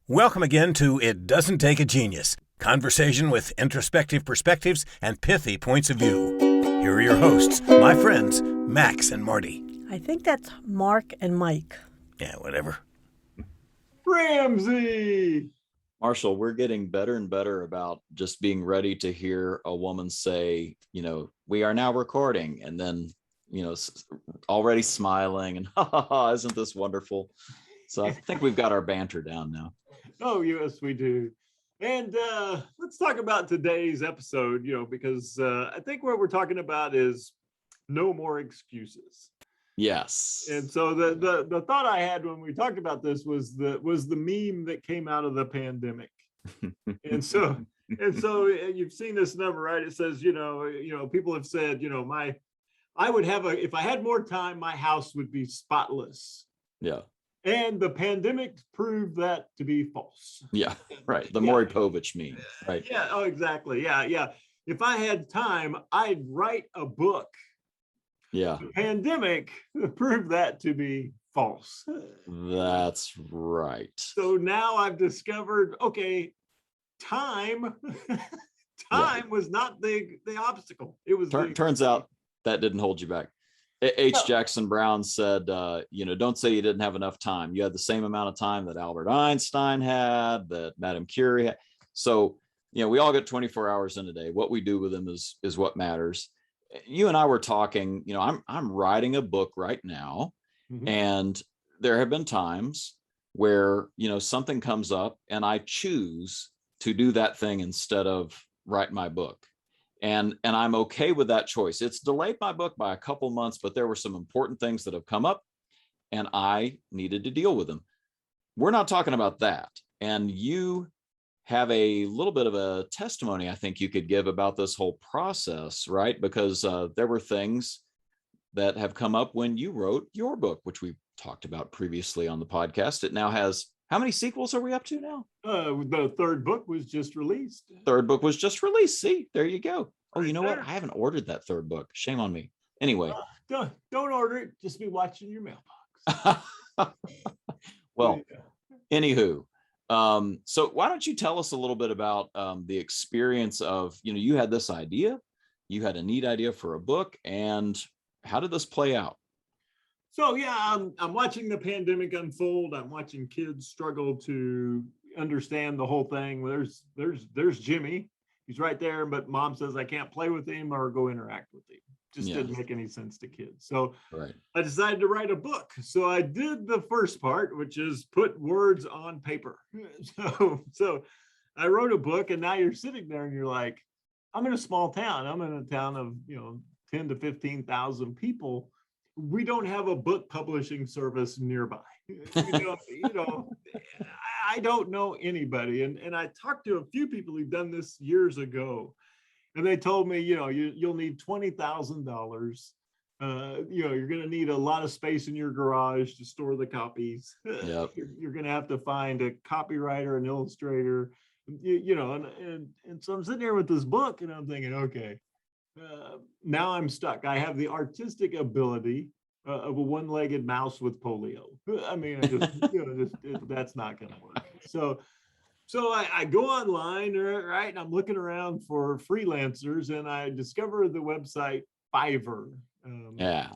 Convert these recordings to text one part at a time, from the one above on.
Welcome again to It Doesn't Take a Genius, conversation with introspective perspectives and pithy points of view. Here are your hosts, my friends, Max and Marty. I think that's Mark and Mike. Yeah, whatever. Ramsey! Marshall, we're getting better and better about just being ready to hear a woman say, we are now recording, and then, already smiling and, ha ha ha, isn't this wonderful? So I think we've got our banter down now. Oh, yes, we do. And let's talk about today's episode, because I think what we're talking about is no more excuses. Yes. And so the thought I had when we talked about this was the meme that came out of the pandemic. and so you've seen this number, right? It says, people have said, I would have if I had more time, my house would be spotless. Yeah. And the pandemic proved that to be false. Yeah, right. The Maury Povich meme, right? Yeah, oh, exactly. Yeah. If I had time, I'd write a book. Yeah. The pandemic proved that to be false. That's right. So now I've discovered, okay, time was not the obstacle. It was turns out that didn't hold you back. Jackson Brown said, don't say you didn't have enough time. You had the same amount of time that Albert Einstein had, that Madame Curie had. So, we all get 24 hours in a day. What we do with them is what matters. You and I were talking, I'm writing a book right now, and there have been times where, something comes up and I choose to do that thing instead of write my book. And I'm okay with that choice. It's delayed my book by a couple months, but there were some important things that have come up and I needed to deal with them. We're not talking about that. And you have a little bit of a testimony I think you could give about this whole process, right? Because there were things that have come up when you wrote your book, which we talked about previously on the podcast. It now has, how many sequels are we up to now? The third book was just released. See, there you go. Oh, you know what? I haven't ordered that third book. Shame on me. Anyway. Don't order it. Just be watching your mailbox. Well, anywho. So why don't you tell us a little bit about the experience of, you had this idea, you had a neat idea for a book, and how did this play out? So yeah, I'm watching the pandemic unfold. I'm watching kids struggle to understand the whole thing. There's Jimmy. He's right there, but mom says I can't play with him or go interact with him. Just didn't make any sense to kids. So right. I decided to write a book. So I did the first part, which is put words on paper. So I wrote a book, and now you're sitting there and you're like, I'm in a small town. I'm in a town of 10 to 15,000 people. We don't have a book publishing service nearby. I don't know anybody. And I talked to a few people who've done this years ago, and they told me, you'll need $20,000. You're going to need a lot of space in your garage to store the copies. Yep. You're going to have to find a copywriter, an illustrator, and so I'm sitting here with this book, and I'm thinking, okay, now I'm stuck. I have the artistic ability of a one-legged mouse with polio. I mean, that's not going to work. So I go online, right, and I'm looking around for freelancers, and I discover the website Fiverr. Fiverr.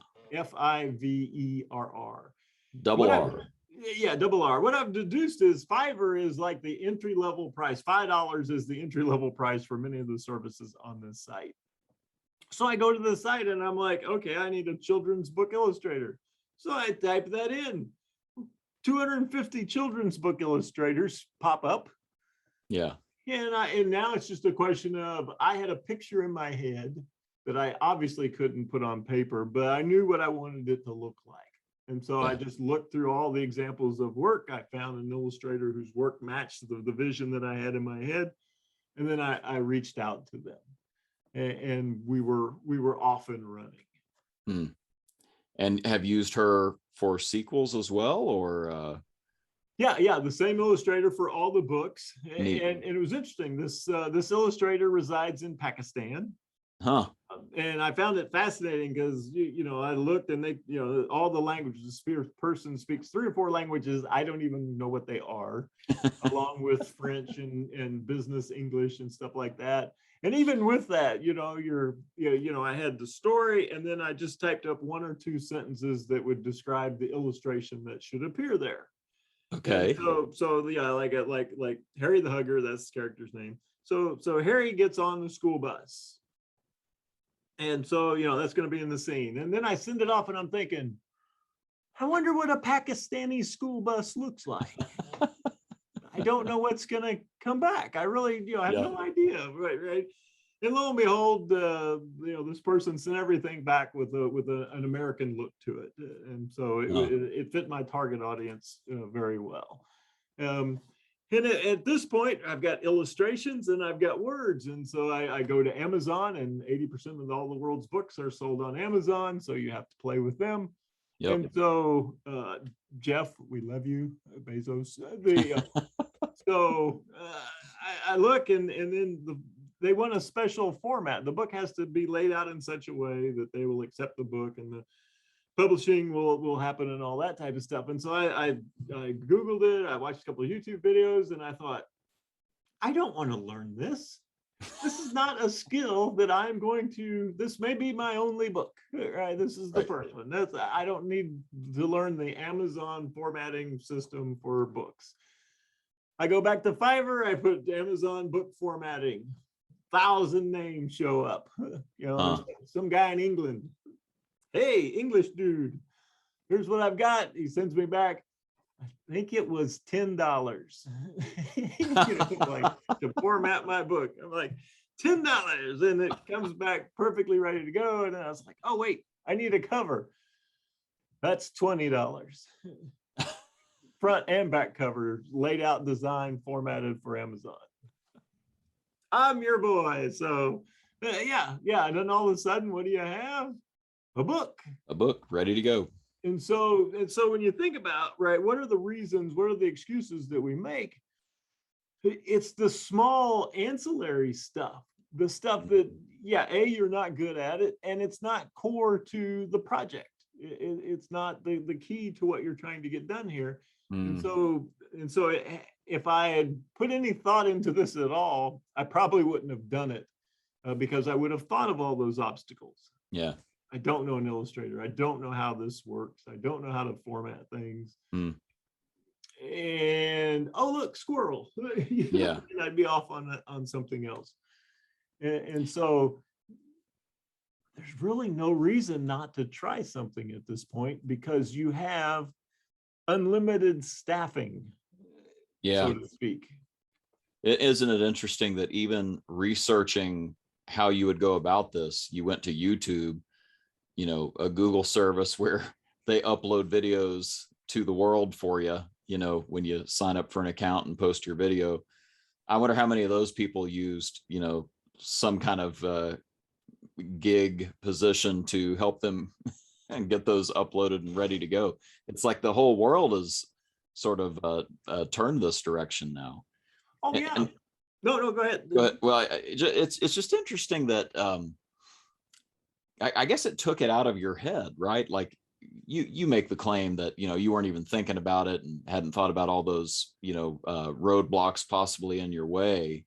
Double R. Yeah, double R. What I've deduced is Fiverr is like the entry-level price. $5 is the entry-level price for many of the services on this site. So I go to the site and I'm like, okay, I need a children's book illustrator. So I type that in. 250 children's book illustrators pop up. Yeah. And now it's just a question of, I had a picture in my head that I obviously couldn't put on paper, but I knew what I wanted it to look like. And so I just looked through all the examples of work. I found an illustrator whose work matched the vision that I had in my head. And then I reached out to them. And we were off and running. And have used her for sequels as well, or yeah, the same illustrator for all the books. And it was interesting. This illustrator resides in Pakistan. And I found it fascinating because I looked and they, all the languages. This person speaks 3 or 4 languages. I don't even know what they are, along with French and business English and stuff like that. And even with that, I had the story, and then I just typed up 1 or 2 sentences that would describe the illustration that should appear there. Okay. And so yeah, like Harry the Hugger, that's the character's name. So Harry gets on the school bus. And so, that's going to be in the scene. And then I send it off and I'm thinking, I wonder what a Pakistani school bus looks like. I don't know what's going to come back. I really, I have no idea. Right. And lo and behold, this person sent everything back with an American look to it. And so it fit my target audience very well. And at this point, I've got illustrations and I've got words. And so I go to Amazon, and 80% of all the world's books are sold on Amazon. So you have to play with them. Yep. And so, Jeff, we love you, Bezos. I look, and then they want a special format. The book has to be laid out in such a way that they will accept the book, and the publishing will happen and all that type of stuff. And so I Googled it. I watched a couple of YouTube videos, and I thought, I don't want to learn this. This is not a skill that I'm going to, this may be my only book, right? This is the first one. I don't need to learn the Amazon formatting system for books. I go back to Fiverr, I put Amazon book formatting, 1,000 names show up. Some guy in England. Hey, English dude, here's what I've got. He sends me back, I think it was $10 to format my book. I'm like, $10. And it comes back perfectly ready to go. And then I was like, oh, wait, I need a cover. That's $20. Front and back cover, laid out, design, formatted for Amazon. I'm your boy. So yeah. And then all of a sudden, what do you have? A book ready to go. And so when you think about, right, what are the reasons, what are the excuses that we make? It's the small ancillary stuff, the stuff that, you're not good at it, and it's not core to the project. It's not the key to what you're trying to get done here. And so if I had put any thought into this at all, I probably wouldn't have done it because I would have thought of all those obstacles. Yeah. I don't know an illustrator. I don't know how this works. I don't know how to format things. And look, squirrel. Yeah. And I'd be off on something else. And so there's really no reason not to try something at this point, because you have unlimited staffing, so to speak. Isn't it interesting that even researching how you would go about this, you went to YouTube, a Google service where they upload videos to the world for you, when you sign up for an account and post your video. I wonder how many of those people used, some kind of gig position to help them and get those uploaded and ready to go. It's like the whole world is sort of turned this direction now. Oh, yeah. No, go ahead. Well, it's just interesting that I guess it took it out of your head, right? Like you make the claim that, you weren't even thinking about it and hadn't thought about all those, roadblocks possibly in your way.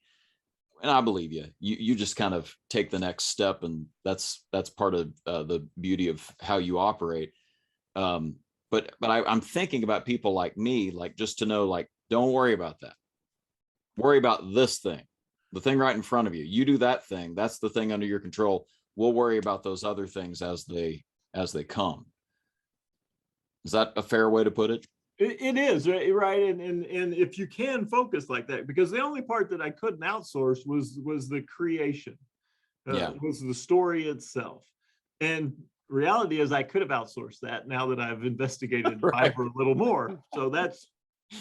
And I believe you. You just kind of take the next step, and that's part of the beauty of how you operate. But I'm thinking about people like me, like, just to know, like, don't worry about that. Worry about this thing, the thing right in front of you. You do that thing. That's the thing under your control. We'll worry about those other things as they come. Is that a fair way to put it? It is, right? And if you can focus like that, because the only part that I couldn't outsource was the creation, was the story itself. And reality is, I could have outsourced that now that I've investigated Fiverr a little more. So that's,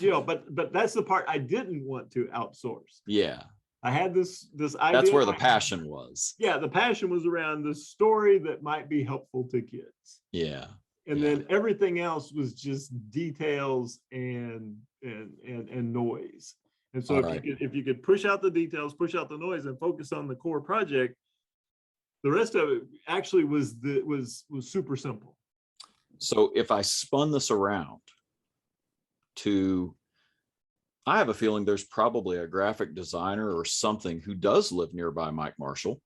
but that's the part I didn't want to outsource. Yeah. I had this idea. That's where the passion was. Yeah, the passion was around the story that might be helpful to kids. Yeah. And then everything else was just details and noise. And so if you could push out the details, push out the noise, and focus on the core project, the rest of it actually was super simple. So if I spun this around to, I have a feeling there's probably a graphic designer or something who does live nearby Mike Marshall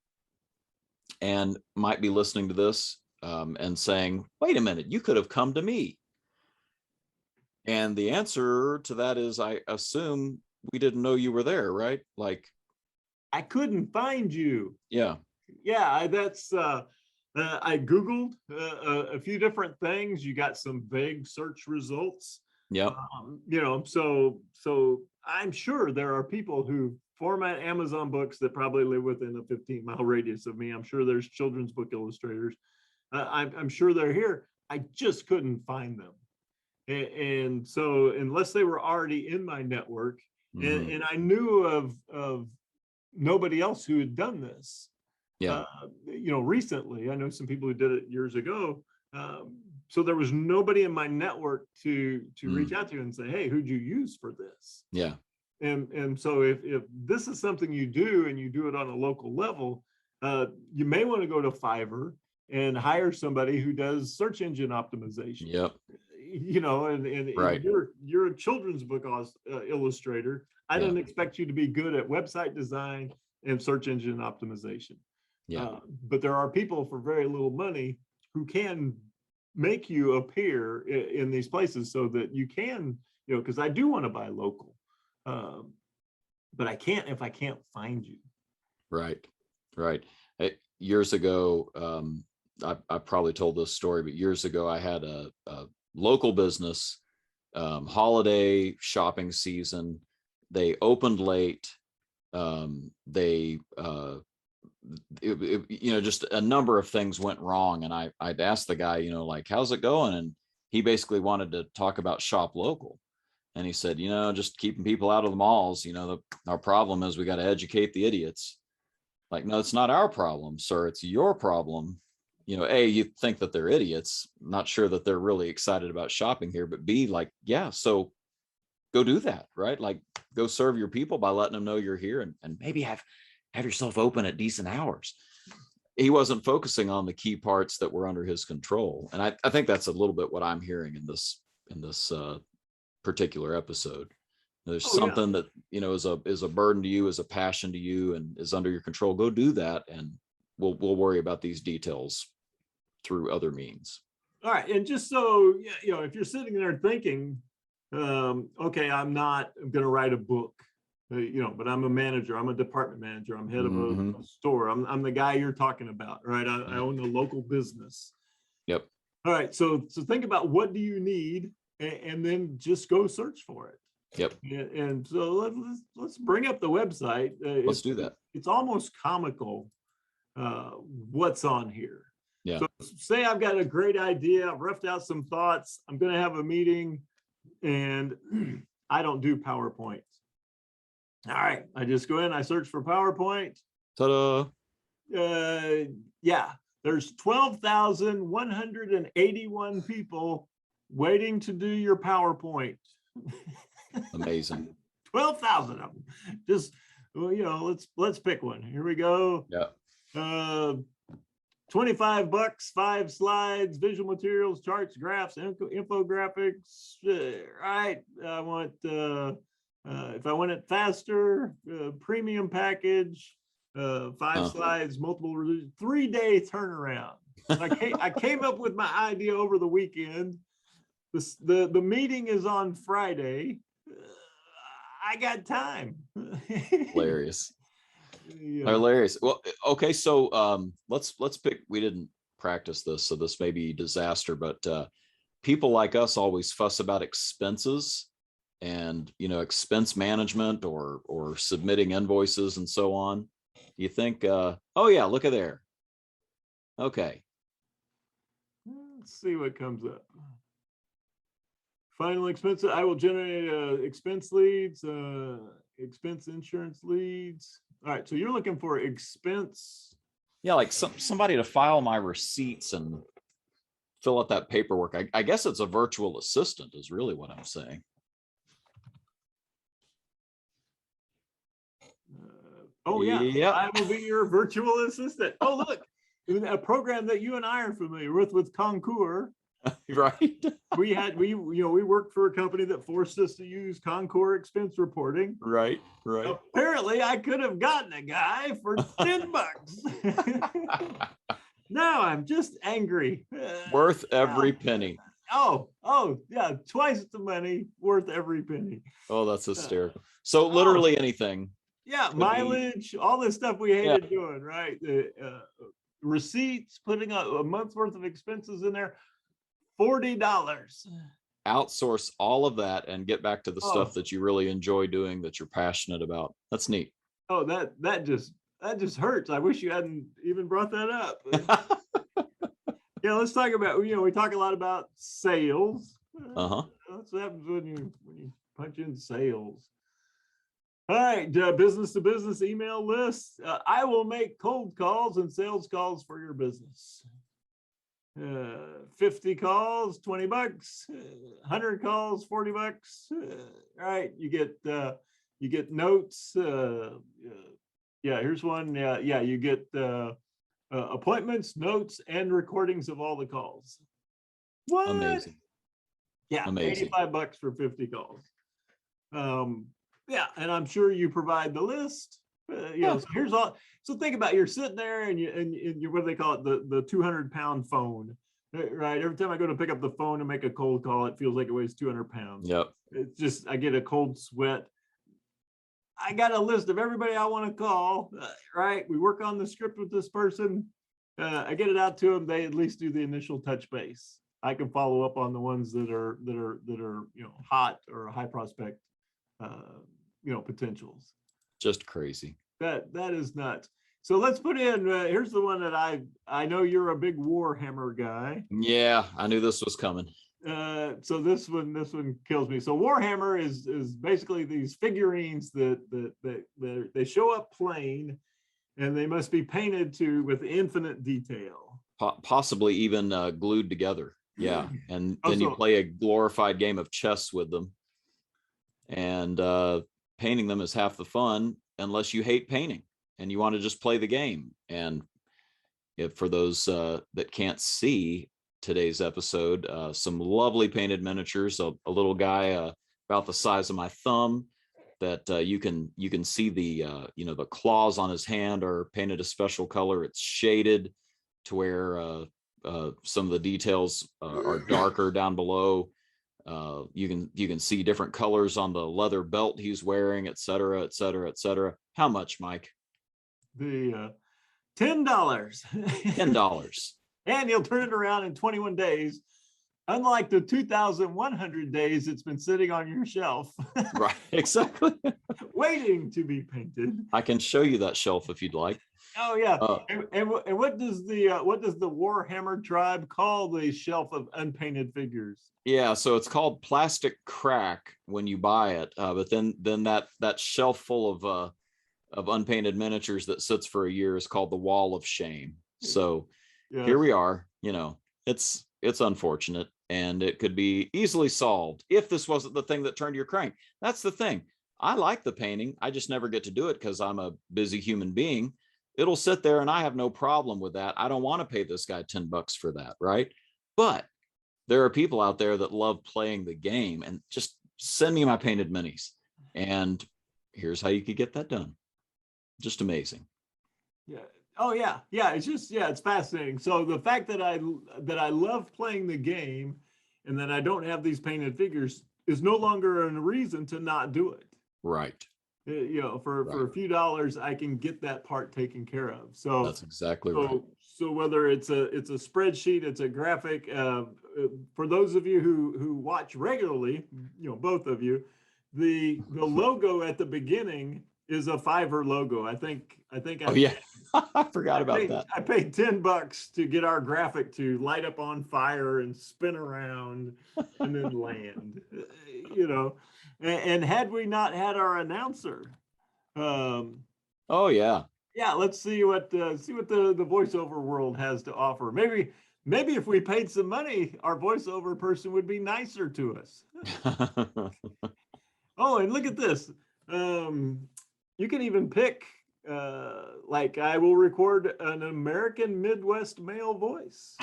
and might be listening to this and saying, wait a minute, you could have come to me. And the answer to that is, I assume we didn't know you were there, right? Like, I couldn't find you. yeah. Yeah, that's I Googled a few different things. You got some vague search results. Yep. You know, so I'm sure there are people who format Amazon books that probably live within a 15-mile radius of me. I'm sure there's children's book illustrators. I'm sure they're here. I just couldn't find them. And so unless they were already in my network, and I knew of nobody else who had done this, yeah, you know, recently. I know some people who did it years ago. So there was nobody in my network to reach out to and say, hey, who'd you use for this? yeah. And so if this is something you do and you do it on a local level, you may want to go to Fiverr and hire somebody who does search engine optimization. Yep. You know, and Right. you're a children's book illustrator. I don't expect you to be good at website design and search engine optimization. Yeah. But there are people for very little money who can make you appear in these places so that you can, you know, because I do want to buy local, but I can't if I can't find you. Right. Right. Years ago, I probably told this story, but years ago I had a local business, holiday shopping season. They opened late. You know, just a number of things went wrong. And I'd asked the guy, you know, like, how's it going? And he basically wanted to talk about shop local. And he said, you know, just keeping people out of the malls. You know, our problem is we got to educate the idiots. Like, no, it's not our problem, sir. It's your problem. You know, A, you think that they're idiots, not sure that they're really excited about shopping here, but B, like, yeah, so go do that, right? Like, go serve your people by letting them know you're here, and maybe have yourself open at decent hours. He wasn't focusing on the key parts that were under his control. And I think that's a little bit what I'm hearing in this particular episode. There's something that, you know, is a burden to you, is a passion to you, and is under your control. Go do that, and we'll worry about these details through other means. All right. And just so, you know, if you're sitting there thinking, okay, I'm going to write a book, you know, but I'm a manager, I'm a department manager, I'm head of a store. I'm the guy you're talking about, right? I own a local business. Yep. All right. So think about what do you need, and then just go search for it. Yep. And so let's bring up the website. Let's do that. It's almost comical what's on here. Yeah. So say I've got a great idea, I've roughed out some thoughts, I'm going to have a meeting, and I don't do PowerPoint. All right, I just go in, I search for PowerPoint. Ta-da. Yeah, there's 12,181 people waiting to do your PowerPoint. Amazing. 12,000 of them. Just, well, you know, let's pick one. Here we go. Yeah. $25, 5 slides, visual materials, charts, graphs, infographics. Right. I want, if I want it faster, premium package, 5 slides, multiple, 3-day turnaround. I came up with my idea over the weekend. The meeting is on Friday. I got time. Hilarious. Yeah. Hilarious. Well, okay, so let's pick. We didn't practice this, so this may be disaster, but people like us always fuss about expenses and, you know, expense management or submitting invoices and so on. You think, oh yeah, look at there. Okay. Let's see what comes up. Final expense. I will generate expense leads, expense insurance leads. All right, so you're looking for expense. Yeah, like somebody to file my receipts and fill out that paperwork. I guess it's a virtual assistant is really what I'm saying. Oh yeah, Yep. I will be your virtual assistant. Oh look, a program that you and I are familiar with Concur. Right. We worked for a company that forced us to use Concur expense reporting. Right. Apparently I could have gotten a guy for $10. Now I'm just angry. Worth every penny. Oh, yeah, twice the money, worth every penny. Oh, that's hysterical. So literally anything. Yeah, mileage, all this stuff we hated doing, right? The receipts, putting a month's worth of expenses in there, $40. Outsource all of that and get back to the stuff that you really enjoy doing, that you're passionate about. That's neat. Oh, that just hurts. I wish you hadn't even brought that up. Yeah, let's talk about, we talk a lot about sales. That's what happens when you punch in sales. All right, business to business email list. I will make cold calls and sales calls for your business. 50 calls, $20. 100 calls, $40. Right, you get notes. Here's one. You get appointments, notes, and recordings of all the calls. What? Amazing. Yeah, amazing. $85 for 50 calls. And I'm sure you provide the list. So here's all. So think about, you're sitting there and you what do they call it, the 200-pound phone, right? Every time I go to pick up the phone and make a cold call, it feels like it weighs 200 pounds. Yep. It's just, I get a cold sweat. I got a list of everybody I want to call, right? We work on the script with this person. I get it out to them. They at least do the initial touch base. I can follow up on the ones that are hot or high prospect potentials. Just crazy. That is nuts. So let's put in, here's the one that I know you're a big Warhammer guy. Yeah, I knew this was coming. So this one kills me. So Warhammer is basically these figurines that they show up plain, and they must be painted with infinite detail. Possibly even glued together. Yeah, and then you play a glorified game of chess with them. And painting them is half the fun, unless you hate painting and you want to just play the game. And for those that can't see today's episode, some lovely painted miniatures, a little guy about the size of my thumb, that you can see the the claws on his hand are painted a special color. It's shaded to where some of the details are darker down below. You can see different colors on the leather belt he's wearing, et cetera, et cetera, et cetera. How much, Mike? The $10. $10. And you'll turn it around in 21 days. Unlike the 2,100 days it's been sitting on your shelf. Right, exactly. Waiting to be painted. I can show you that shelf if you'd like. Oh yeah. And what does the Warhammer tribe call the shelf of unpainted figures? Yeah, so it's called plastic crack when you buy it, but then that shelf full of unpainted miniatures that sits for a year is called the wall of shame. So Here we are. It's unfortunate, and it could be easily solved if this wasn't the thing that turned your crank. That's the thing. I like the painting. I just never get to do it because I'm a busy human being. It'll sit there and I have no problem with that. I don't want to pay this guy $10 for that, right? But there are people out there that love playing the game, and just send me my painted minis. And here's how you could get that done. Just amazing. Yeah. Oh yeah. Yeah. It's just, it's fascinating. So the fact that I love playing the game and that I don't have these painted figures is no longer a reason to not do it. Right. For a few dollars, I can get that part taken care of. So that's exactly right. So whether it's a spreadsheet, it's a graphic, for those of you who watch regularly, both of you, the logo at the beginning is a Fiverr logo. I think. Oh yeah, I forgot about that. I paid $10 to get our graphic to light up on fire and spin around and then land. And had we not had our announcer, oh yeah, let's see what the voiceover world has to offer. Maybe if we paid some money, our voiceover person would be nicer to us. Oh, and look at this. You can even pick like I will record an American Midwest male voice,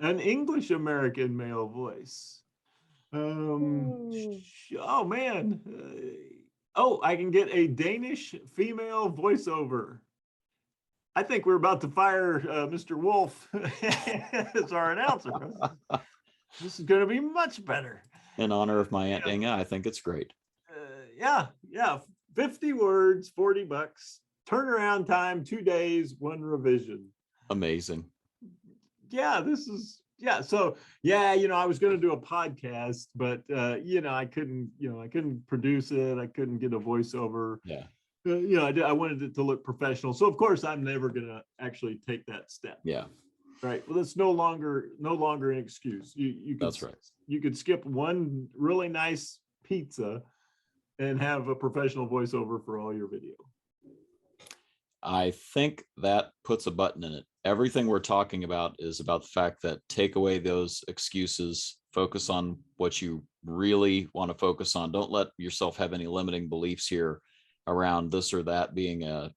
an English American male voice. Oh man. I can get a Danish female voiceover. I think we're about to fire Mr. Wolf as our announcer. This is going to be much better. In honor of my Aunt Inga, I think it's great. Yeah. 50 words, $40. Turnaround time, 2 days, 1 revision. Amazing. Yeah, So I was going to do a podcast, but I couldn't produce it. I couldn't get a voiceover. Yeah. I wanted it to look professional. So of course I'm never going to actually take that step. Yeah. Right. Well, that's no longer an excuse. You could, That's right. You could skip one really nice pizza and have a professional voiceover for all your video. I think that puts a button in it. Everything we're talking about is about the fact that take away those excuses, focus on what you really want to focus on. Don't let yourself have any limiting beliefs here around this or that being a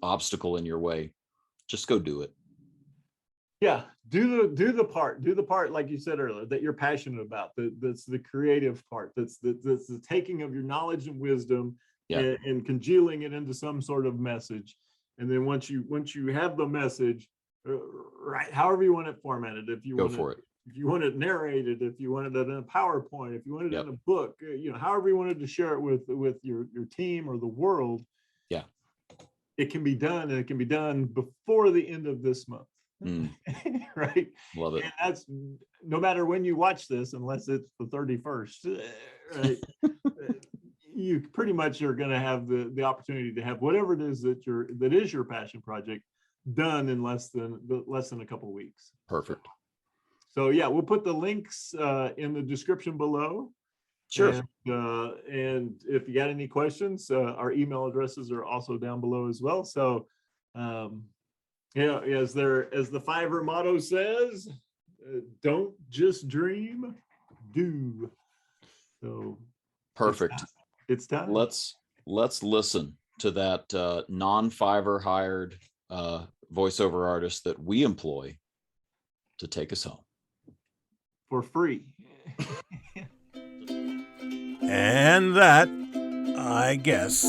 obstacle in your way. Just go do it. Yeah, do the part like you said earlier that you're passionate about. That's the creative part. That's the taking of your knowledge and wisdom and congealing it into some sort of message. And then once you have the message, right, however you want it formatted, if you go want for it. If you want it narrated, if you wanted it in a PowerPoint, if you wanted it in a book, however you wanted to share it with your team or the world, it can be done, and it can be done before the end of this month. Right. Love it. And that's no matter when you watch this, unless it's the 31st, right? You pretty much are going to have the opportunity to have whatever it is that is your passion project done in less than a couple of weeks. Perfect. So we'll put the links in the description below. Sure. And if you got any questions, our email addresses are also down below as well. So as the Fiverr motto says, don't just dream, do. So perfect. It's time. Let's listen to that non-Fiverr hired voiceover artist that we employ to take us home for free. And that, I guess,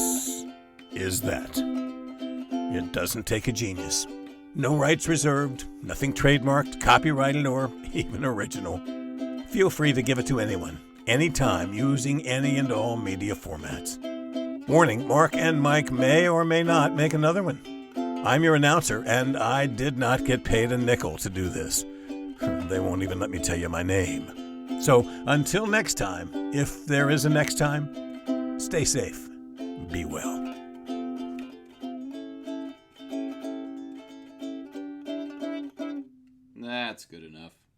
is that. It doesn't take a genius. No rights reserved, nothing trademarked, copyrighted, or even original. Feel free to give it to anyone, anytime, using any and all media formats. Warning, Mark and Mike may or may not make another one. I'm your announcer, and I did not get paid a nickel to do this. They won't even let me tell you my name. So until next time, if there is a next time, stay safe, be well. That's good enough.